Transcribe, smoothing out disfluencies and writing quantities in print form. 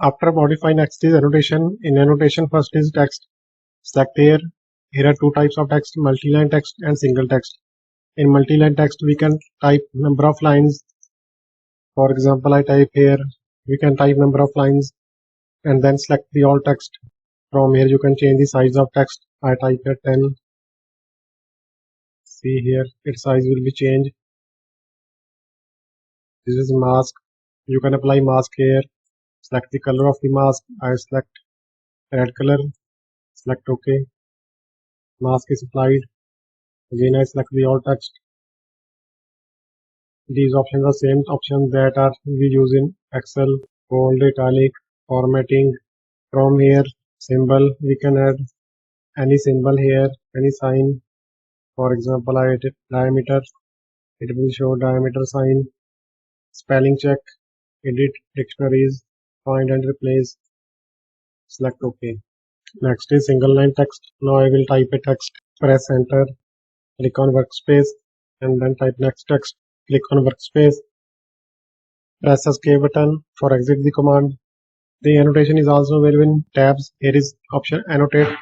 After modify, next is annotation. In annotation, first is text. Select here. Here are two types of text, multi-line text and single text. In multi-line text, we can type number of lines. For example, I type here. We can type number of lines and then select the all text. From here, you can change the size of text. I type here 10. See here, its size will be changed. This is mask. You can apply mask here. Select the color of the mask. I select red color. Select OK. Mask is applied. Again, I select the all text. These options are same options that are we use in Excel, bold, italic, formatting. From here, symbol, we can add any symbol here, any sign. For example, I edit diameter. It will show diameter sign. Spelling check, edit dictionaries, find and replace. Select OK. Next is single line text. Now I will type a text. Press enter. Click on workspace and then type next text. Click on workspace. Press escape button for exit the command. The annotation is also available in tabs. Here is option annotate.